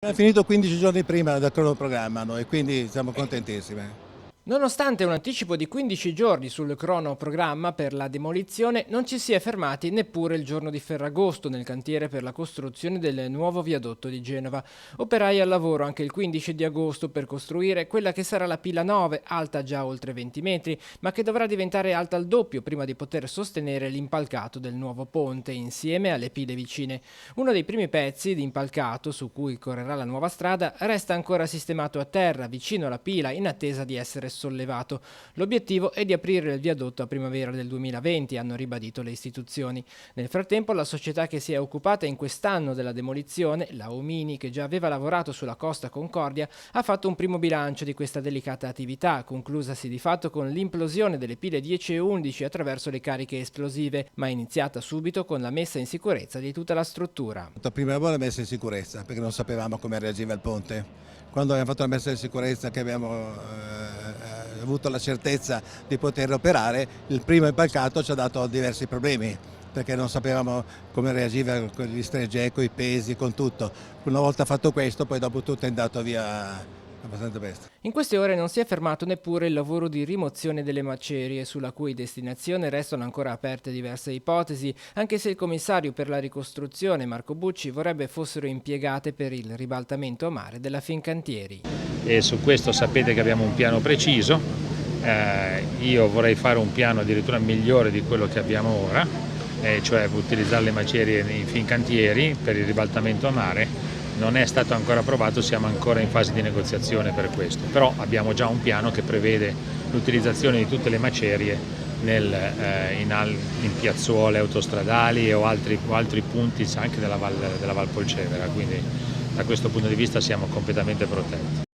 Abbiamo finito 15 giorni prima del cronoprogramma noi, quindi siamo contentissimi. Nonostante un anticipo di 15 giorni sul cronoprogramma per la demolizione, non ci si è fermati neppure il giorno di Ferragosto nel cantiere per la costruzione del nuovo viadotto di Genova. Operai al lavoro anche il 15 di agosto per costruire quella che sarà la pila 9, alta già oltre 20 metri, ma che dovrà diventare alta al doppio prima di poter sostenere l'impalcato del nuovo ponte insieme alle pile vicine. Uno dei primi pezzi di impalcato su cui correrà la nuova strada resta ancora sistemato a terra, vicino alla pila, in attesa di essere sollevato. L'obiettivo è di aprire il viadotto a primavera del 2020, hanno ribadito le istituzioni. Nel frattempo la società che si è occupata in quest'anno della demolizione, la Omini, che già aveva lavorato sulla Costa Concordia, ha fatto un primo bilancio di questa delicata attività, conclusasi di fatto con l'implosione delle pile 10 e 11 attraverso le cariche esplosive, ma iniziata subito con la messa in sicurezza di tutta la struttura. La prima volta la messa in sicurezza, perché non sapevamo come reagiva il ponte. Quando abbiamo fatto la messa in sicurezza, che abbiamo avuto la certezza di poter operare, il primo impalcato ci ha dato diversi problemi, perché non sapevamo come reagiva con gli stregge, con i pesi, con tutto. Una volta fatto questo, poi dopo tutto è andato via abbastanza presto. In queste ore non si è fermato neppure il lavoro di rimozione delle macerie, sulla cui destinazione restano ancora aperte diverse ipotesi, anche se il commissario per la ricostruzione Marco Bucci vorrebbe fossero impiegate per il ribaltamento a mare della Fincantieri. E su questo sapete che abbiamo un piano preciso, io vorrei fare un piano addirittura migliore di quello che abbiamo ora, cioè utilizzare le macerie nei Fincantieri per il ribaltamento a mare. Non è stato ancora approvato, siamo ancora in fase di negoziazione per questo, però abbiamo già un piano che prevede l'utilizzazione di tutte le macerie in piazzuole autostradali o altri punti anche della Val Polcevera, quindi da questo punto di vista siamo completamente protetti.